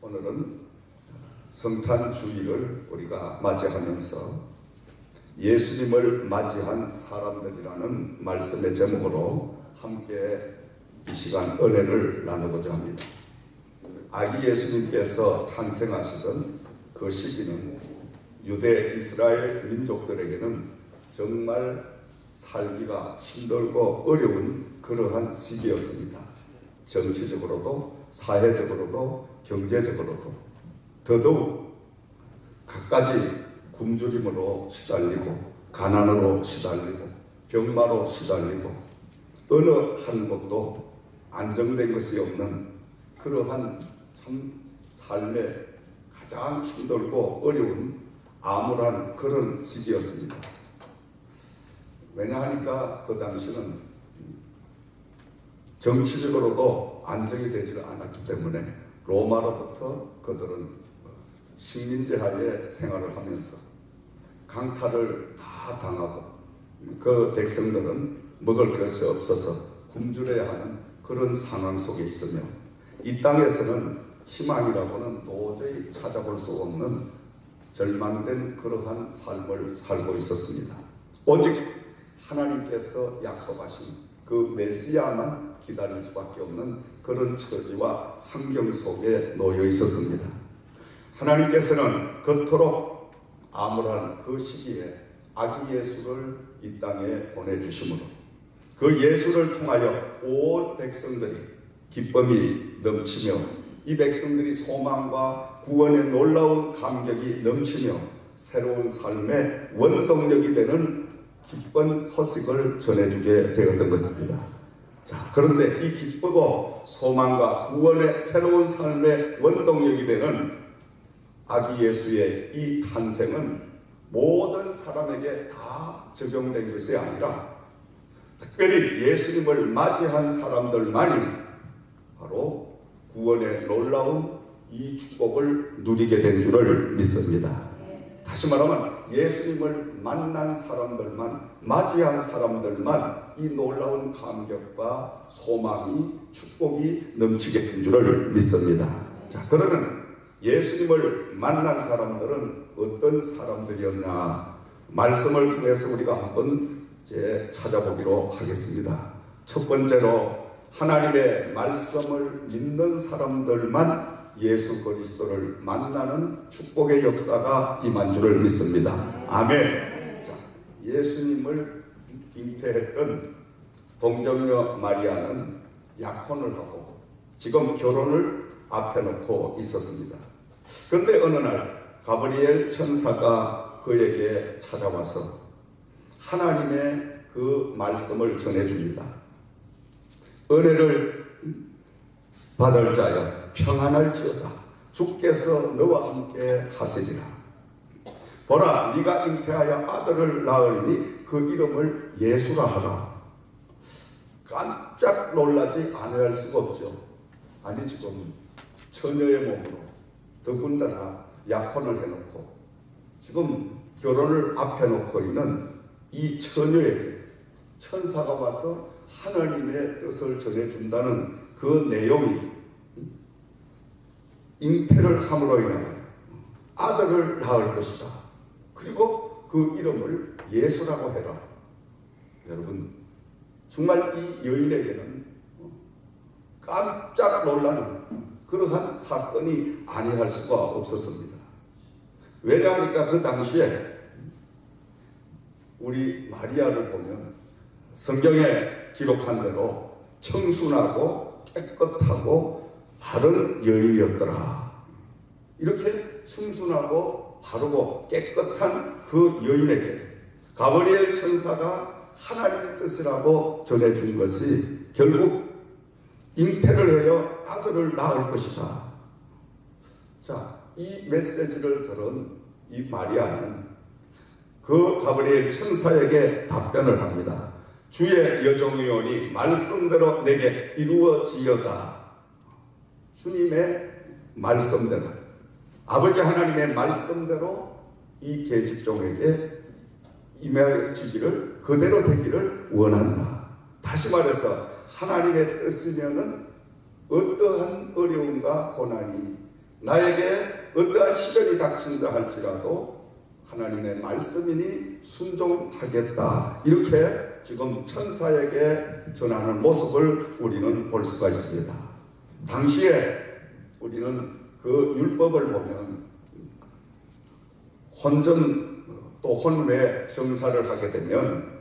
오늘은 성탄 주일을 우리가 맞이하면서 예수님을 맞이한 사람들이라는 말씀의 제목으로 함께 이 시간 은혜를 나누고자 합니다. 아기 예수님께서 탄생하시던 그 시기는 유대 이스라엘 민족들에게는 정말 살기가 힘들고 어려운 그러한 시기였습니다. 정치적으로도 사회적으로도 경제적으로도 더더욱 갖가지 굶주림으로 시달리고 가난으로 시달리고 병마로 시달리고 어느 한 곳도 안정된 것이 없는 그러한 참 삶에 가장 힘들고 어려운 암울한 그런 시기였습니다. 왜냐하니까 그 당시는 정치적으로도 안정이 되지 않았기 때문에 로마로부터 그들은 식민지 하에 생활을 하면서 강탈을 다 당하고 그 백성들은 먹을 것이 없어서 굶주려야 하는 그런 상황 속에 있으며 이 땅에서는 희망이라고는 도저히 찾아볼 수 없는 절망된 그러한 삶을 살고 있었습니다. 오직 하나님께서 약속하신 그 메시아만 기다릴 수밖에 없는 그런 처지와 환경 속에 놓여 있었습니다. 하나님께서는 그토록 암울한 그 시기에 아기 예수를 이 땅에 보내주심으로 그 예수를 통하여 온 백성들이 기쁨이 넘치며 이 백성들이 소망과 구원의 놀라운 감격이 넘치며 새로운 삶의 원동력이 되는 기쁜 소식을 전해주게 되었던 것입니다. 자, 그런데 이 기쁘고 소망과 구원의 새로운 삶의 원동력이 되는 아기 예수의 이 탄생은 모든 사람에게 다 적용된 것이 아니라 특별히 예수님을 맞이한 사람들만이 바로 구원의 놀라운 이 축복을 누리게 된 줄을 믿습니다. 다시 말하면 예수님을 만난 사람들만, 맞이한 사람들만 이 놀라운 감격과 소망이, 축복이 넘치게 된 줄을 믿습니다. 자, 그러면 예수님을 만난 사람들은 어떤 사람들이었냐? 말씀을 통해서 우리가 한번 이제 찾아보기로 하겠습니다. 첫 번째로 하나님의 말씀을 믿는 사람들만 예수 그리스도를 만나는 축복의 역사가 임한 줄을 믿습니다. 아멘. 자, 예수님을 잉태했던 동정녀 마리아는 약혼을 하고 지금 결혼을 앞에 놓고 있었습니다. 그런데 어느 날 가브리엘 천사가 그에게 찾아와서 하나님의 그 말씀을 전해줍니다. 은혜를 받을 자여 평안할지어다. 주께서 너와 함께 하시리라. 보라, 네가 잉태하여 아들을 낳으리니 그 이름을 예수라 하라. 깜짝 놀라지 않을 수가 없죠. 아니, 지금 처녀의 몸으로 더군다나 약혼을 해놓고 지금 결혼을 앞에 놓고 있는 이 처녀에게 천사가 와서 하나님의 뜻을 전해준다는 그 내용이 잉태를 함으로 인하여 아들을 낳을 것이다. 그리고 그 이름을 예수라고 해라. 여러분, 정말 이 여인에게는 깜짝 놀라는 그러한 사건이 아니할 수가 없었습니다. 왜냐하니까 그 당시에 우리 마리아를 보면 성경에 기록한 대로 청순하고 깨끗하고 바른 여인이었더라. 이렇게 청순하고 바르고 깨끗한 그 여인에게 가브리엘 천사가 하나님의 뜻이라고 전해준 것이 결국 잉태를 하여 아들을 낳을 것이다. 자, 이 메시지를 들은 이 마리아는 그 가브리엘 천사에게 답변을 합니다. 주의 여종이오니 말씀대로 내게 이루어지어다. 주님의 말씀대로, 아버지 하나님의 말씀대로 이 계집종에게 임해지기를, 그대로 되기를 원한다. 다시 말해서 하나님의 뜻이면은 어떠한 어려움과 고난이 나에게 어떠한 시련이 닥친다 할지라도 하나님의 말씀이니 순종하겠다, 이렇게 지금 천사에게 전하는 모습을 우리는 볼 수가 있습니다. 당시에 우리는 그 율법을 보면 혼전 또 혼외 정사를 하게 되면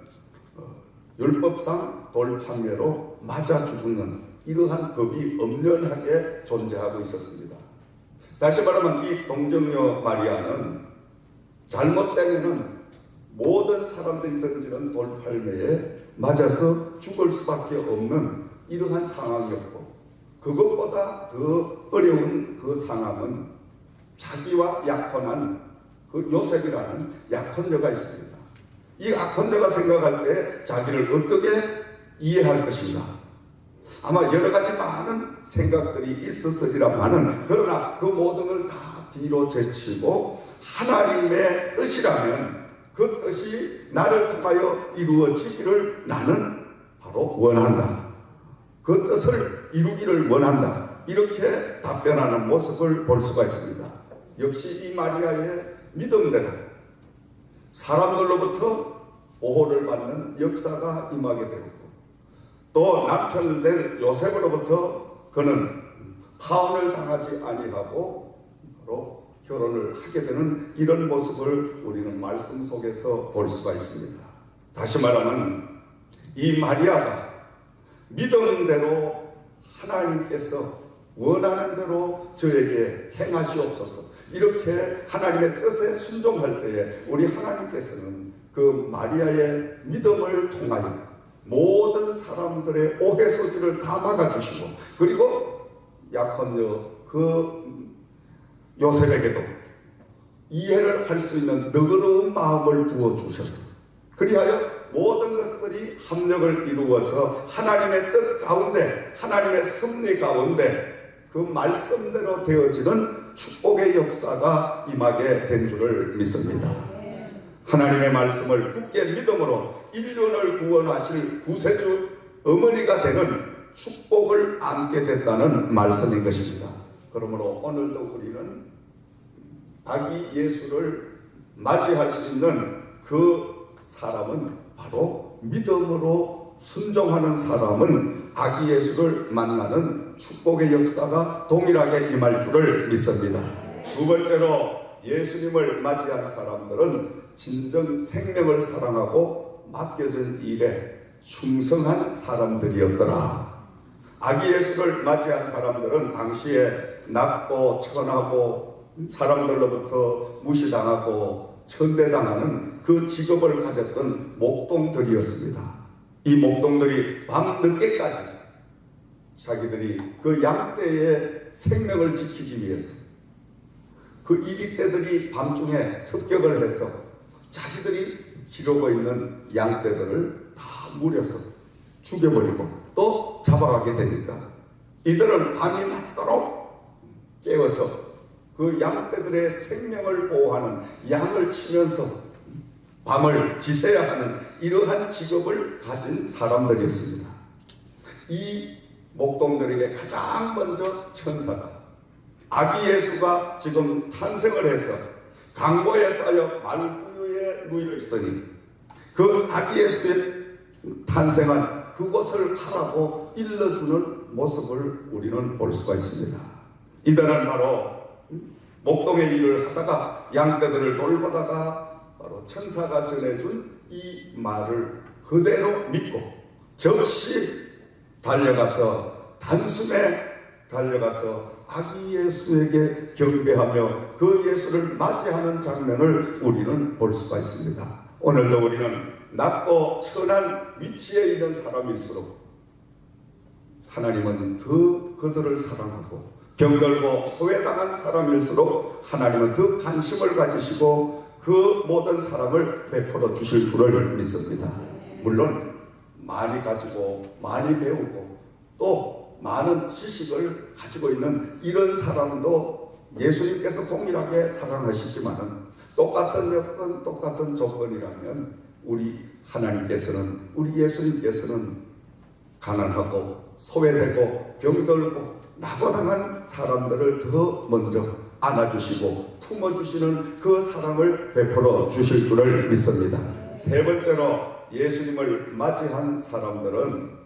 율법상 돌판매로 맞아 죽는 이러한 법이 엄연하게 존재하고 있었습니다. 다시 말하면 이 동정녀 마리아는 잘못되면은 모든 사람들이 던지는 돌팔매에 맞아서 죽을 수밖에 없는 이러한 상황이었고, 그것보다 더 어려운 그 상황은 자기와 약혼한 그 요셉이라는 약혼녀가 있습니다. 이 약혼녀가 생각할 때 자기를 어떻게 이해할 것인가, 아마 여러 가지 많은 생각들이 있었으리라마는, 그러나 그 모든 걸 다 뒤로 제치고 하나님의 뜻이라면 그 뜻이 나를 통하여 이루어지기를 나는 바로 원한다, 그 뜻을 이루기를 원한다, 이렇게 답변하는 모습을 볼 수가 있습니다. 역시 이 마리아의 믿음대로 사람들로부터 보호를 받는 역사가 임하게 되었고, 또 남편 된 요셉으로부터 그는 파혼을 당하지 아니하고 바로 결혼을 하게 되는 이런 모습을 우리는 말씀 속에서 볼 수가 있습니다. 다시 말하면 이 마리아가 믿음대로 하나님께서 원하는 대로 저에게 행하시옵소서, 이렇게 하나님의 뜻에 순종할 때에 우리 하나님께서는 그 마리아의 믿음을 통하여 모든 사람들의 오해 소지를 다 막아주시고, 그리고 약혼녀 그 요셉에게도 이해를 할 수 있는 너그러운 마음을 부어주셨어. 그리하여 모든 것들이 합력을 이루어서 하나님의 뜻 가운데, 하나님의 섭리 가운데 그 말씀대로 되어지는 축복의 역사가 임하게 된 줄을 믿습니다. 하나님의 말씀을 굳게 믿음으로 인륜을 구원하실 구세주 어머니가 되는 축복을 안게 됐다는 말씀인 것입니다. 그러므로 오늘도 우리는 아기 예수를 맞이할 수 있는 그 사람은 바로 믿음으로 순종하는 사람은 아기 예수를 만나는 축복의 역사가 동일하게 임할 줄을 믿습니다. 두 번째로 예수님을 맞이한 사람들은 진정 생명을 사랑하고 맡겨진 일에 충성한 사람들이었더라. 아기 예수를 맞이한 사람들은 당시에 낮고 천하고 사람들로부터 무시당하고 천대당하는 그 직업을 가졌던 목동들이었습니다. 이 목동들이 밤늦게까지 자기들이 그 양떼의 생명을 지키기 위해서 그 이리떼들이 밤중에 습격을 해서 자기들이 기르고 있는 양떼들을 다 물여서 죽여버리고 또 잡아가게 되니까 이들은 밤이 맞도록 깨워서 그 양떼들의 생명을 보호하는 양을 치면서 밤을 지새야 하는 이러한 직업을 가진 사람들이었습니다. 이 목동들에게 가장 먼저 천사가 아기 예수가 지금 탄생을 해서 강보에 쌓여 말구유에 누워 있으니 그 아기 예수의 탄생한 그곳을 가라고 일러주는 모습을 우리는 볼 수가 있습니다. 이들은 바로 목동의 일을 하다가 양떼들을 돌보다가 바로 천사가 전해준 이 말을 그대로 믿고 즉시 달려가서 단숨에 달려가서 아기 예수에게 경배하며 그 예수를 맞이하는 장면을 우리는 볼 수가 있습니다. 오늘도 우리는 낮고 천한 위치에 있는 사람일수록 하나님은 더 그들을 사랑하고 병들고 소외당한 사람일수록 하나님은 더 관심을 가지시고 그 모든 사람을 베풀어 주실 줄을 믿습니다. 물론 많이 가지고 많이 배우고 또 많은 지식을 가지고 있는 이런 사람도 예수님께서 동일하게 사랑하시지만 똑같은 여건 똑같은 조건이라면 우리 하나님께서는 우리 예수님께서는 가난하고 소외되고 병들고 낙오당한 사람들을 더 먼저 안아주시고 품어주시는 그 사랑을 베풀어 주실 줄을 믿습니다. 세 번째로 예수님을 맞이한 사람들은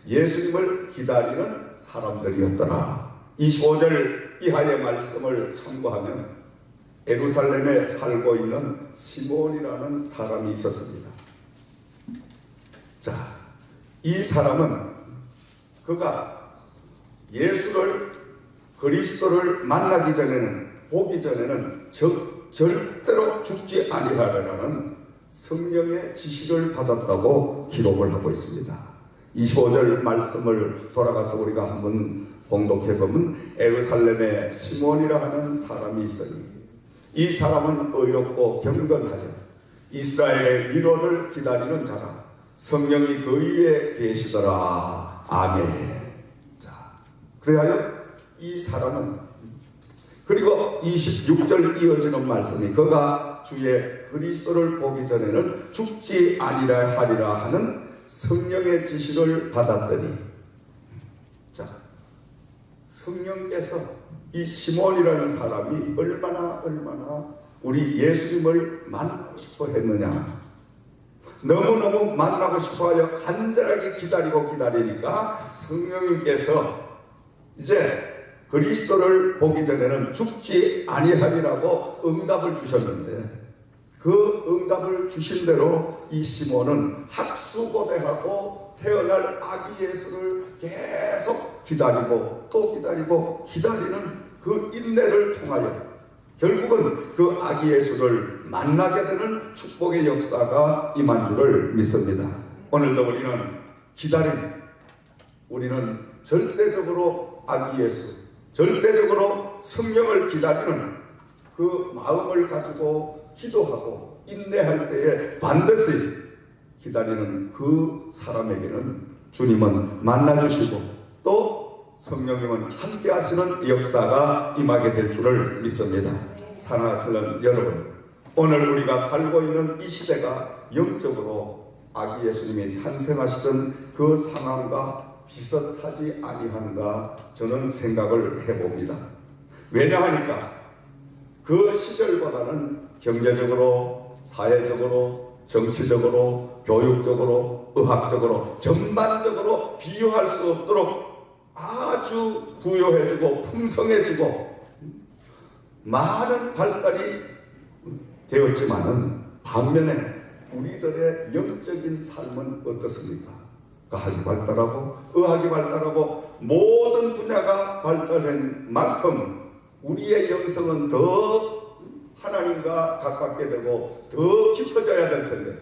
예수님을 기다리는 사람들이었더라. 25절 이하의 말씀을 참고하면 예루살렘에 살고 있는 시몬이라는 사람이 있었습니다. 자, 이 사람은 그가 예수를 그리스도를 만나기 전에는 보기 전에는 절대로 죽지 아니하리라는 성령의 지시를 받았다고 기록을 하고 있습니다. 25절 말씀을 돌아가서 우리가 한번 봉독해 보면 예루살렘에 시몬이라 하는 사람이 있으니 이 사람은 의롭고 경건하여 이스라엘의 위로를 기다리는 자라 성령이 그 위에 계시더라. 아멘. 자, 그래하여 이 사람은 그리고 26절 이어지는 말씀이 그가 주의 그리스도를 보기 전에는 죽지 아니라 하리라 하는 성령의 지시를 받았더니 자, 성령께서 이 시몬이라는 사람이 얼마나 우리 예수님을 만나고 싶어 했느냐, 너무너무 만나고 싶어하여 간절하게 기다리니까 성령님께서 이제 그리스도를 보기 전에는 죽지 아니하리라고 응답을 주셨는데 그 응답을 주신 대로 이 시몬은 학수고대하고 태어날 아기 예수를 계속 기다리고 또 기다리는 그 인내를 통하여 결국은 그 아기 예수를 만나게 되는 축복의 역사가 임한 줄을 믿습니다. 오늘도 우리는 절대적으로 아기 예수, 절대적으로 성령을 기다리는 그 마음을 가지고 기도하고 인내할 때에 반드시 기다리는 그 사람에게는 주님은 만나주시고 또 성령님은 함께 하시는 역사가 임하게 될 줄을 믿습니다. 사랑하시는 여러분, 오늘 우리가 살고 있는 이 시대가 영적으로 아기 예수님이 탄생하시던 그 상황과 비슷하지 아니한가 저는 생각을 해봅니다. 왜냐하니까 그 시절보다는 경제적으로, 사회적으로, 정치적으로, 교육적으로, 의학적으로 전반적으로 비교할 수 없도록 아주 부유해지고 풍성해지고 많은 발달이 되었지만은 반면에 우리들의 영적인 삶은 어떻습니까? 과학이 발달하고 의학이 발달하고 모든 분야가 발달한 만큼 우리의 영성은 더 하나님과 가깝게 되고 더 깊어져야 될 텐데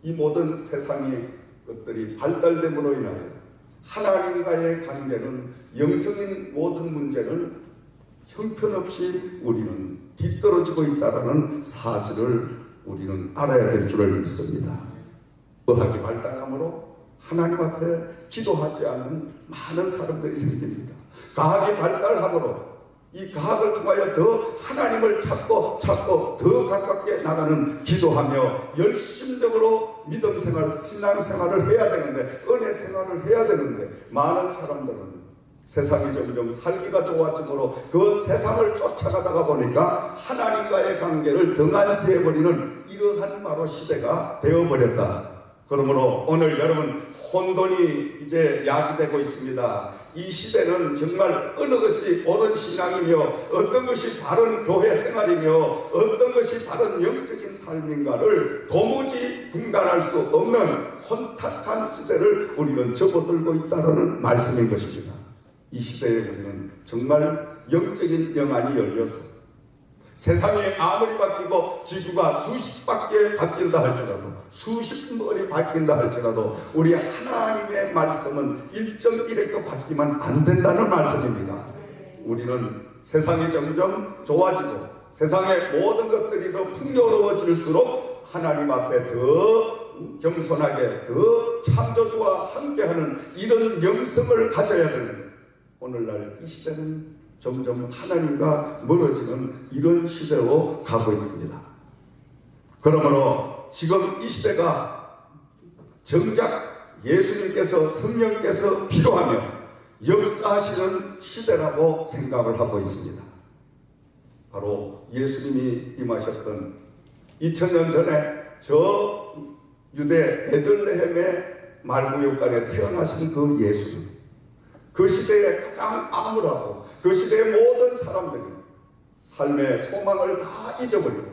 이 모든 세상의 것들이 발달됨으로 인하여 하나님과의 관계는 영성인 모든 문제는 형편없이 우리는 뒤떨어지고 있다는 사실을 우리는 알아야 될 줄을 믿습니다. 의학이 발달함으로 하나님 앞에 기도하지 않는 많은 사람들이 생깁니다. 과학이 발달함으로 이 과학을 통하여 더 하나님을 찾고 더 가깝게 나가는 기도하며 열심적으로 믿음 생활, 신앙 생활을 해야 되는데 은혜 생활을 해야 되는데 많은 사람들은 세상이 점점 살기가 좋아지므로 그 세상을 쫓아가다가 보니까 하나님과의 관계를 등한시해버리는 이러한 바로 시대가 되어버렸다. 그러므로 오늘 여러분 혼돈이 이제 야기되고 있습니다. 이 시대는 정말 어느 것이 옳은 신앙이며 어떤 것이 바른 교회 생활이며 어떤 것이 바른 영적인 삶인가를 도무지 분간할 수 없는 혼탁한 시대를 우리는 접어들고 있다는 말씀인 것입니다. 이 시대에 우리는 정말 영적인 영안이 열려서 세상이 아무리 바뀌고 지구가 수십 바퀴 바뀐다 할지라도 수십 번이 바뀐다 할지라도 우리 하나님의 말씀은 1.1획도 바뀌면 안 된다는 말씀입니다. 우리는 세상이 점점 좋아지고 세상의 모든 것들이 더 풍요로워질수록 하나님 앞에 더 겸손하게 더 창조주와 함께하는 이런 영성을 가져야 되는데 오늘날 이 시대는 점점 하나님과 멀어지는 이런 시대로 가고 있습니다. 그러므로 지금 이 시대가 정작 예수님께서 성령께서 필요하며 역사하시는 시대라고 생각을 하고 있습니다. 바로 예수님이 임하셨던 2000년 전에 저 유대 베들레헴의 말구역간에 태어나신 그 예수님, 그 시대에 가장 암울하고 그 시대의 모든 사람들이 삶의 소망을 다 잊어버리고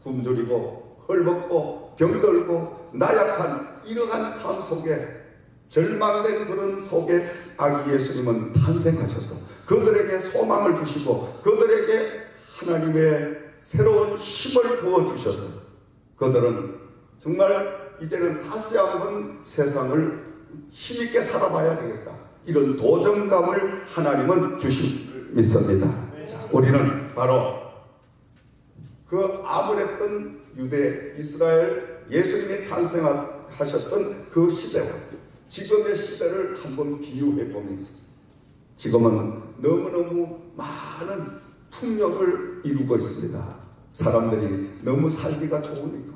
굶주리고 헐벗고 병들고 나약한 이러한 삶 속에 절망된 그런 속에 아기 예수님은 탄생하셔서 그들에게 소망을 주시고 그들에게 하나님의 새로운 힘을 부어주셔서 그들은 정말 이제는 다시 한번 세상을 힘있게 살아봐야 되겠다, 이런 도전감을 하나님은 주실 믿습니다. 우리는 바로 그 암울했던 유대 이스라엘 예수님이 탄생하셨던 그 시대와 지금의 시대를 한번 비유해 보면서 지금은 너무너무 많은 풍요를 이루고 있습니다. 사람들이 너무 살기가 좋으니까,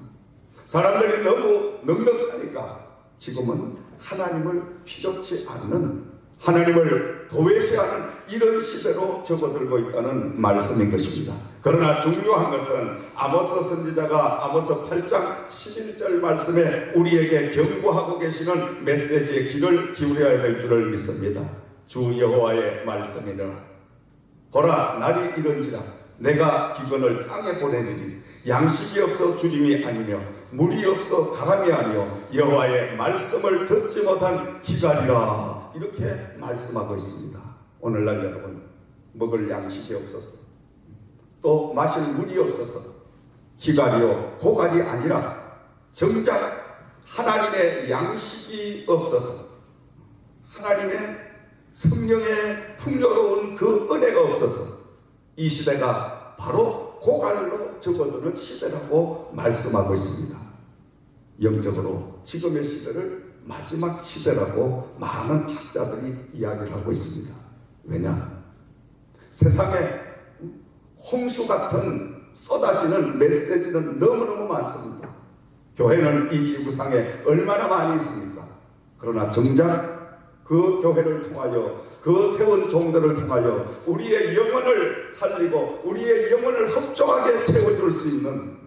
사람들이 너무 넉넉하니까 지금은 하나님을 필요치 않는, 하나님을 도외시하는 이런 시대로 접어들고 있다는 말씀인 것입니다. 그러나 중요한 것은 아모스 선지자가 아모스 8장 11절 말씀에 우리에게 경고하고 계시는 메시지에 귀를 기울여야 될 줄을 믿습니다. 주 여호와의 말씀이라. 보라, 날이 이른지라 내가 기근을 땅에 보내리니 양식이 없어 주림이 아니며 물이 없어 가감이 아니요 여호와의 말씀을 듣지 못한 기갈이라, 이렇게 말씀하고 있습니다. 오늘날 여러분, 먹을 양식이 없어서 또 마실 물이 없어서 기갈이요 고갈이 아니라 정작 하나님의 양식이 없어서 하나님의 성령의 풍요로운 그 은혜가 없어서 이 시대가 바로 고갈로 접어드는 시대라고 말씀하고 있습니다. 영적으로 지금의 시대를 마지막 시대라고 많은 학자들이 이야기를 하고 있습니다. 왜냐? 세상에 홍수 같은 쏟아지는 메시지는 너무너무 많습니다. 교회는 이 지구상에 얼마나 많이 있습니까? 그러나 정작 그 교회를 통하여 그 세운 종들을 통하여 우리의 영혼을 살리고 우리의 영혼을 흡족하게 채워줄 수 있는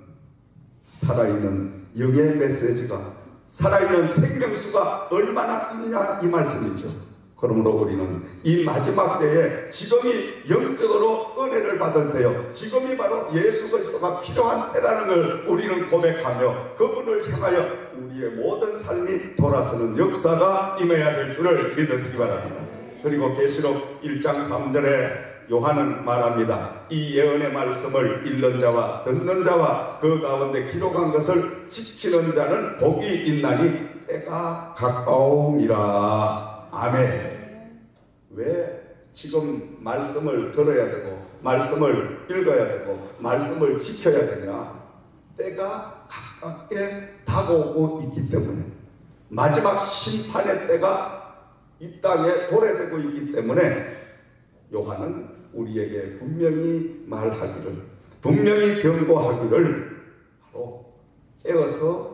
살아있는 영의 메시지가, 살아있는 생명수가 얼마나 있냐, 이 말씀이죠. 그러므로 우리는 이 마지막 때에 지금이 영적으로 은혜를 받을 때요, 지금이 바로 예수 그리스도가 필요한 때라는 걸 우리는 고백하며 그분을 향하여 우리의 모든 삶이 돌아서는 역사가 임해야 될 줄을 믿으시기 바랍니다. 그리고 계시록 1장 3절에 요한은 말합니다. 이 예언의 말씀을 읽는 자와 듣는 자와 그 가운데 기록한 것을 지키는 자는 복이 있나니 때가 가까움이라. 아멘. 왜 지금 말씀을 들어야 되고 말씀을 읽어야 되고 말씀을 지켜야 되냐? 때가 가깝게 다가오고 있기 때문에, 마지막 심판의 때가 이 땅에 도래되고 있기 때문에 요한은 우리에게 분명히 말하기를, 분명히 경고하기를 바로 깨어서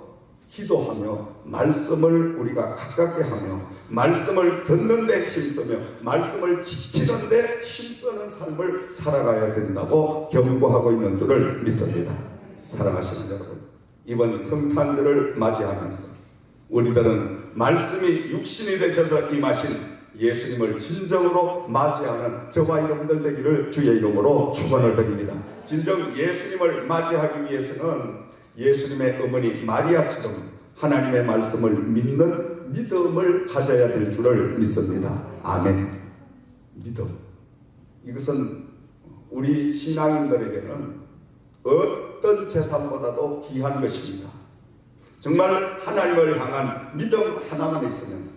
기도하며 말씀을 우리가 가깝게 하며 말씀을 듣는 데 힘쓰며 말씀을 지키는 데 힘쓰는 삶을 살아가야 된다고 경고하고 있는 줄을 믿습니다. 사랑하시는 여러분, 이번 성탄절을 맞이하면서 우리들은 말씀이 육신이 되셔서 임하신 예수님을 진정으로 맞이하는 저와 여러분들 되기를 주의 이름으로 축원을 드립니다. 진정 예수님을 맞이하기 위해서는 예수님의 어머니 마리아처럼 하나님의 말씀을 믿는 믿음을 가져야 될 줄을 믿습니다. 아멘. 믿음, 이것은 우리 신앙인들에게는 어떤 재산보다도 귀한 것입니다. 정말 하나님을 향한 믿음 하나만 있으면,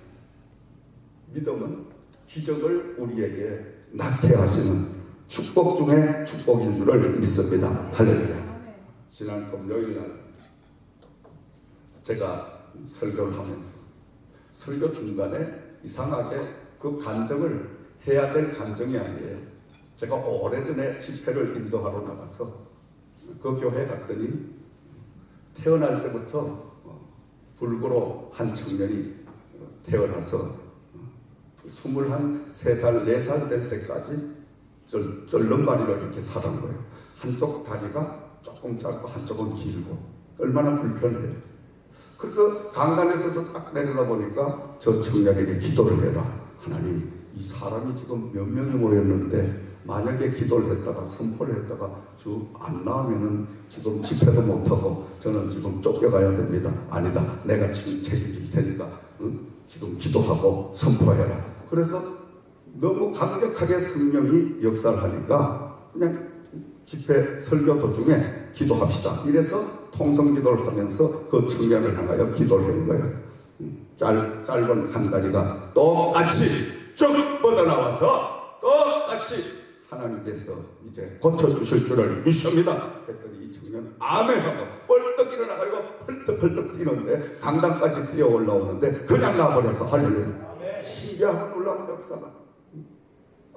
믿음은 기적을 우리에게 낳게 하시는 축복 중에 축복인 줄을 믿습니다. 할렐루야. 지난 금요일날 제가 설교를 하면서 설교 중간에 이상하게 그 간증을 해야 될 간증이 아니에요. 제가 오래전에 집회를 인도하러 나가서 그 교회 갔더니 태어날 때부터 불구로 한 청년이 태어나서 23살, 4살 될 때까지 절름발이로 이렇게 살은 거예요. 한쪽 다리가 조금 짧고 한쪽은 길고 얼마나 불편해요. 그래서 강단에 서서 딱 내려다 보니까 저 청년에게 기도를 해라. 하나님, 이 사람이 지금 몇 명이 모였는데 만약에 기도를 했다가 선포를 했다가 안 나오면은 지금 집회도 못하고 저는 지금 쫓겨가야 됩니다. 아니다, 내가 지금 책임질 테니까 지금 기도하고 선포해라. 그래서 너무 강력하게 성령이 역사를 하니까 그냥 집회 설교 도중에 기도합시다. 이래서 통성기도를 하면서 그 청년을 향하여 기도를 한 거예요. 짧은 한 다리가 똑같이 쭉 뻗어나와서 똑같이 하나님께서 이제 고쳐주실 줄을 믿습니다. 했더니 이 청년 아멘하고 벌떡 일어나가지고 펄떡펄떡 뛰는데 강당까지 뛰어 올라오는데 그냥 나버려서 할렐루야. 신기하고 놀라운 역사가.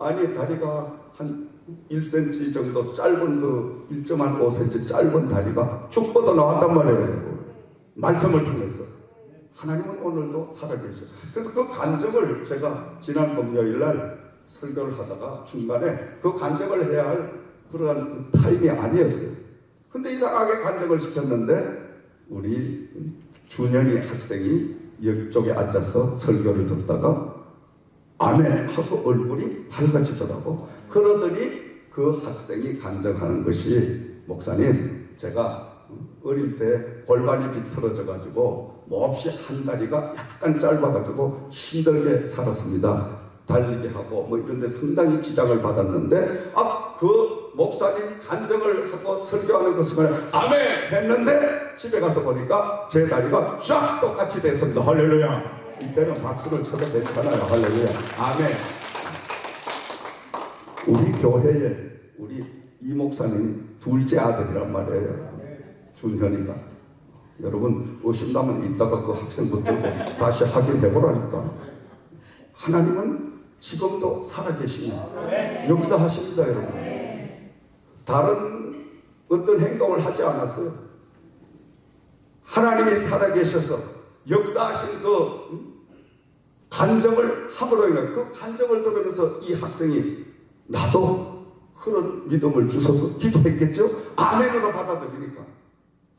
아니 다리가 한 1cm 정도 짧은 그 1.5cm 짧은 다리가 쭉 뻗어 나왔단 말이에요. 말씀을 통해서. 하나님은 오늘도 살아계셔. 그래서 그 간증을 제가 지난 금요일날 설교를 하다가 중간에 그 간증을 해야 할 그러한 그 타임이 아니었어요. 근데 이상하게 간증을 시켰는데 우리 준현이 학생이 옆쪽에 앉아서 설교를 듣다가 아멘 하고 얼굴이 밝아지더라고. 그러더니 그 학생이 간증하는 것이 목사님, 제가 어릴 때 골반이 비틀어져 가지고 몹시 한 다리가 약간 짧아 가지고 힘들게 살았습니다. 달리기 하고 뭐 이런 데 상당히 지장을 받았는데 그 목사님 간증을 하고 설교하는 그 순간에 아멘 했는데 집에 가서 보니까 제 다리가 쫙 똑같이 됐습니다. 할렐루야. 이때는 박수를 쳐도 괜찮아요. 할렐루야. 아멘. 우리 교회에 우리 이 목사님 둘째 아들이란 말이에요. 준현이가. 여러분 의심나면 이따가 그 학생 붙들고 다시 확인해보라니까. 하나님은 지금도 살아계시니 역사하십니다. 여러분. 다른 어떤 행동을 하지 않았어요. 하나님이 살아계셔서 역사하신 그 간증을 함으로 인해 그 간증을 들으면서 이 학생이 나도 그런 믿음을 주셔서 기도했겠죠. 아멘으로 받아들이니까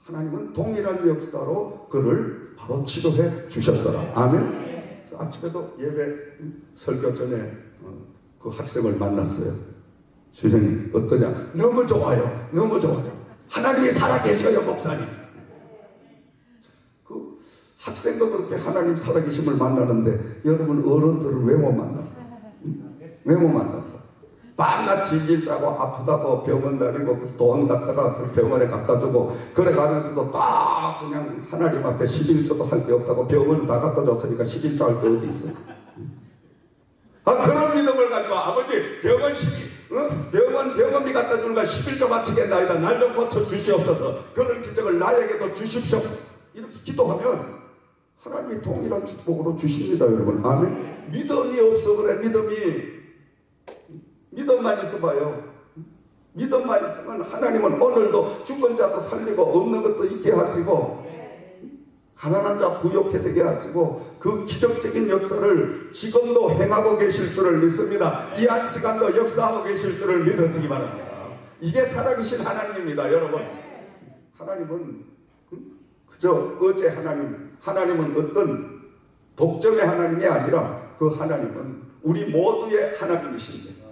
하나님은 동일한 역사로 그를 바로 치료해 주셨더라. 아멘. 아침에도 예배 설교 전에 그 학생을 만났어요. 주장님 어떠냐? 너무 좋아요. 너무 좋아요. 하나님이 살아계셔요. 목사님. 그 학생도 그렇게 하나님 살아계심을 만나는데 여러분 어른들은 왜 못 만나? 왜 못 만날까? 밤낮 질질 짜고 아프다고 병원 다니고 돈 갖다가 그 병원에 갖다 주고 그래 가면서도 딱 그냥 하나님 앞에 11조도 할 게 없다고 병원 다 갖다 줬으니까 11조 할 게 어디 있어? 그런 믿음을 가지고 아버지 병원 병원비 갖다 주는 거 11조 바치겠나이다. 날 좀 고쳐 주시옵소서. 그런 기적을 나에게도 주십시옵소서. 이렇게 기도하면 하나님이 동일한 축복으로 주십니다. 여러분. 아멘. 믿음이 없어 그래. 믿음만 있어봐요. 믿음만 있으면 하나님은 오늘도 죽은 자도 살리고 없는 것도 있게 하시고 가난한 자 부욕해 되게 하시고 그 기적적인 역사를 지금도 행하고 계실 줄을 믿습니다. 이 한 시간도 역사하고 계실 줄을 믿으시기 바랍니다. 이게 살아계신 하나님입니다. 여러분. 하나님은 그저 어제 하나님은 어떤 독점의 하나님이 아니라 그 하나님은 우리 모두의 하나님이십니다.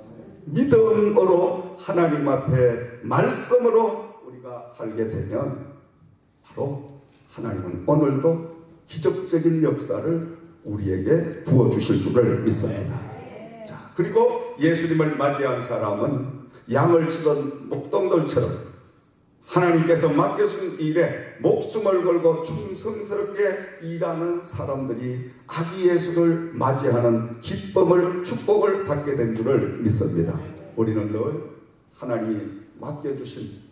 믿음으로 하나님 앞에 말씀으로 우리가 살게 되면 바로 하나님은 오늘도 기적적인 역사를 우리에게 부어주실 줄을 믿습니다. 자, 그리고 예수님을 맞이한 사람은 양을 치던 목동들처럼 하나님께서 맡겨준 일에 목숨을 걸고 충성스럽게 일하는 사람들이 아기 예수를 맞이하는 기쁨을 축복을 받게 된 줄을 믿습니다. 우리는 늘 하나님이 맡겨주신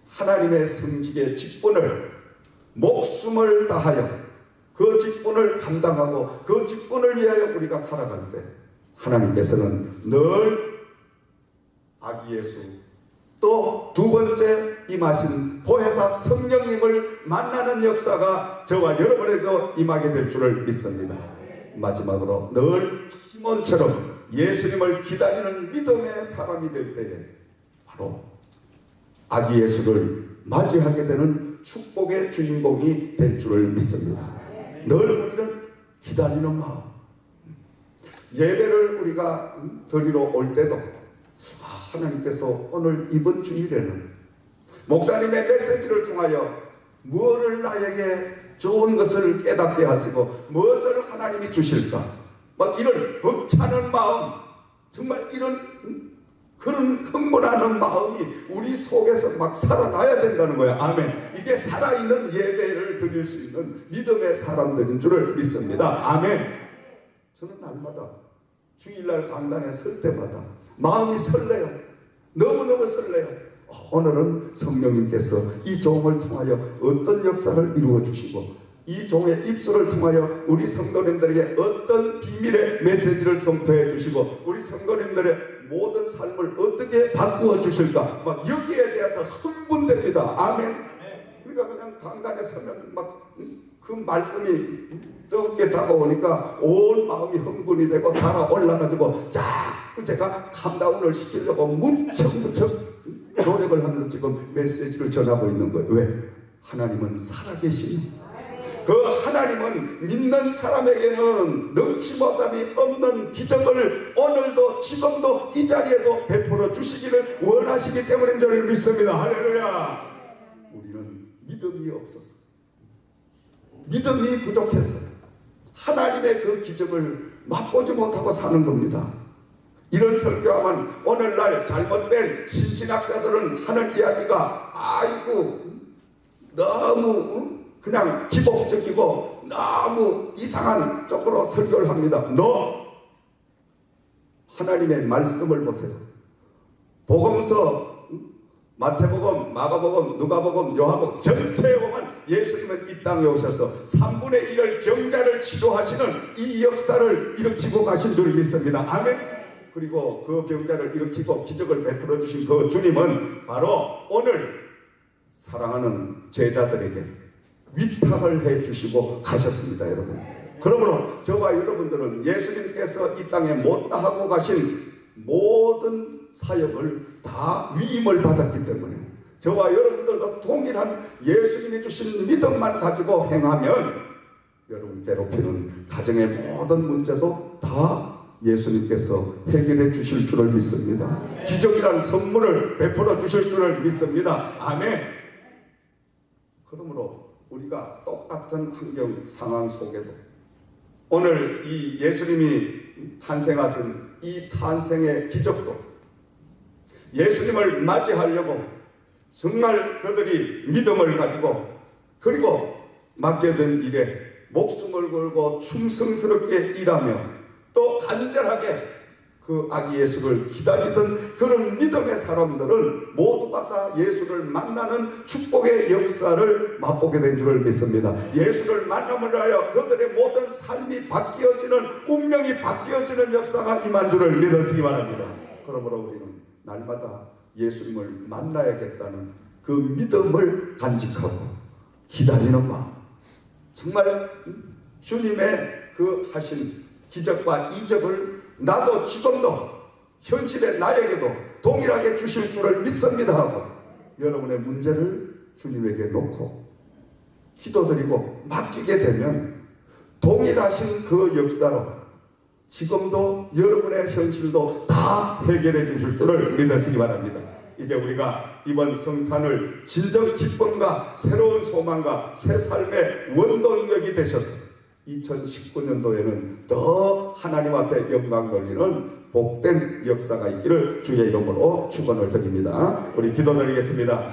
하나님의 성직의 직분을 목숨을 다하여 그 직분을 감당하고 그 직분을 위하여 우리가 살아갈 때 하나님께서는 늘 아기 예수 또 두 번째 임하신 보혜사 성령님을 만나는 역사가 저와 여러분에도 임하게 될 줄을 믿습니다. 마지막으로 늘 시몬처럼 예수님을 기다리는 믿음의 사람이 될 때에 바로 아기 예수를 맞이하게 되는 축복의 주인공이 될 줄을 믿습니다. 늘 우리는 기다리는 마음, 예배를 우리가 드리러 올 때도 하나님께서 오늘 이번 주일에는 목사님의 메시지를 통하여 무엇을 나에게 좋은 것을 깨닫게 하시고 무엇을 하나님이 주실까, 막 이런 벅차는 마음, 정말 이런 그런 흥분하는 마음이 우리 속에서 막 살아나야 된다는 거야. 아멘. 이게 살아있는 예배를 드릴 수 있는 믿음의 사람들인 줄을 믿습니다. 아멘. 저는 날마다 주일날 강단에 설 때마다 마음이 설레요. 너무너무 설레요. 오늘은 성령님께서 이 종을 통하여 어떤 역사를 이루어 주시고 이 종의 입술을 통하여 우리 성도님들에게 어떤 비밀의 메시지를 선포해 주시고 우리 성도님들의 모든 삶을 어떻게 바꾸어 주실까, 막 여기에 대해서 흥분됩니다. 아멘. 그러니까 그냥 강단에 서면 막 그 말씀이 뜨겁게 다가오니까 온 마음이 흥분이 되고 달아올라가지고 자꾸 제가 캄다운을 시키려고 무척 노력을 하면서 지금 메시지를 전하고 있는 거예요. 왜? 하나님은 살아계시니 그 하나님은 믿는 사람에게는 넘치보답이 없는 기적을 오늘도 지금도 이 자리에도 베풀어 주시기를 원하시기 때문인 줄 믿습니다. 할렐루야. 우리는 믿음이 없었어. 믿음이 부족해서 하나님의 그 기적을 맛보지 못하고 사는 겁니다. 이런 설교하면 오늘날 잘못된 신신학자들은 하는 이야기가 아이고 너무 그냥 기복적이고 너무 이상한 쪽으로 설교를 합니다. 너 하나님의 말씀을 보세요. 복음서 마태복음, 마가복음, 누가복음, 요한복음 전체에 보면 예수님은 이 땅에 오셔서 3분의 1을 병자를 치료하시는 이 역사를 일으키고 가신 줄 믿습니다. 아멘. 그리고 그 병자를 일으키고 기적을 베풀어 주신 그 주님은 바로 오늘 사랑하는 제자들에게 위탁을 해 주시고 가셨습니다. 여러분, 그러므로 저와 여러분들은 예수님께서 이 땅에 못다 하고 가신 모든 사역을 다 위임을 받았기 때문에 저와 여러분들도 동일한 예수님이 주신 믿음만 가지고 행하면 여러분 괴롭히는 가정의 모든 문제도 다 예수님께서 해결해 주실 줄을 믿습니다. 기적이라는 선물을 베풀어 주실 줄을 믿습니다. 아멘. 그러므로 우리가 똑같은 환경 상황 속에도 오늘 이 예수님이 탄생하신 이 탄생의 기적도 예수님을 맞이하려고 정말 그들이 믿음을 가지고 그리고 맡겨진 일에 목숨을 걸고 충성스럽게 일하며 또 간절하게 그 아기 예수를 기다리던 그런 믿음의 사람들은 모두가 다 예수를 만나는 축복의 역사를 맛보게 된 줄을 믿습니다. 예수를 만남을 하여 그들의 모든 삶이 바뀌어지는, 운명이 바뀌어지는 역사가 임한 줄을 믿으시기 바랍니다. 그러므로 우리는 날마다 예수님을 만나야겠다는 그 믿음을 간직하고 기다리는 마음, 정말 주님의 그 하신 기적과 이적을 나도 지금도 현실의 나에게도 동일하게 주실 줄을 믿습니다 하고 여러분의 문제를 주님에게 놓고 기도드리고 맡기게 되면 동일하신 그 역사로 지금도 여러분의 현실도 다 해결해 주실 줄을 믿으시기 바랍니다. 이제 우리가 이번 성탄을 진정 기쁨과 새로운 소망과 새 삶의 원동력이 되셔서 2019년도에는 더 하나님 앞에 영광 돌리는 복된 역사가 있기를 주의 이름으로 축원을 드립니다. 우리 기도드리겠습니다.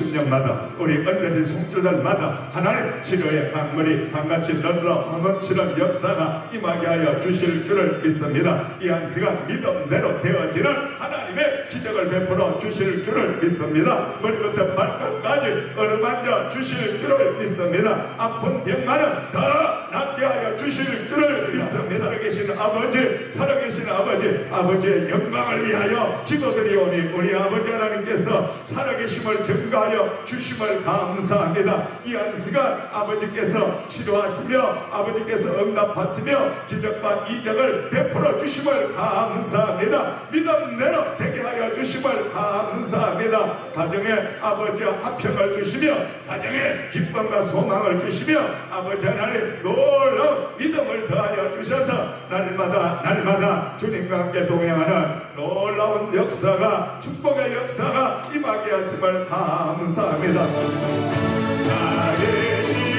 심령마다 우리 얹어진 손길들마다 하나님 치료의 강물이 강같이 흘러 험치는 역사가 임하게 하여 주실 줄을 믿습니다. 이 안수가 믿음대로 되어지는 하나님의 기적을 베풀어 주실 줄을 믿습니다. 머리부터 발끝까지 어루만져 주실 줄을 믿습니다. 아픈 병만은 더 낫게 하여 주실 줄을 믿습니다. 살아계신 아버지, 살아계신 아버지, 아버지의 영광을 위하여 기도드리오니 우리 아버지 하나님께서 살아계심을 증거하여 주심을 감사합니다. 이 안수가 아버지께서 치료하시며 아버지께서 응답하시며 기적과 이적을 베풀어 주심을 감사합니다. 믿음대로 되게 하여 주심을 감사합니다. 가정에 아버지와 화평을 주시며 가정에 기쁨과 소망을 주시며 아버지 하나님 놀라운 믿음을 더하여 주셔서 날마다 주님과 함께 동행하는 놀라운 역사가 축복의 역사가 임하게 하심을 감사합니다. 살아계신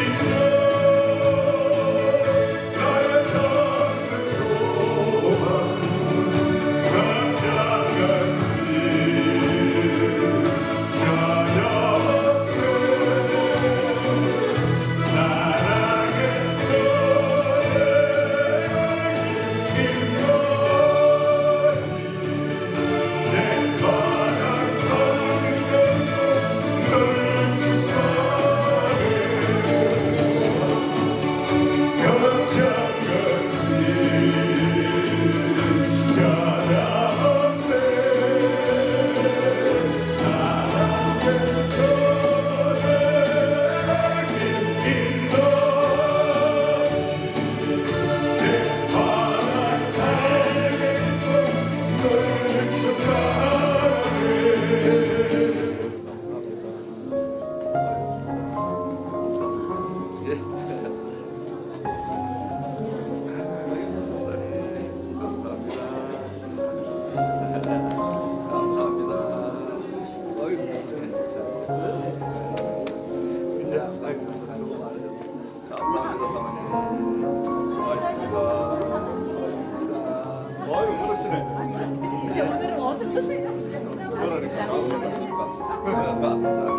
나의 찾는 소망 이제 오늘은 어서 오세요. 그러니까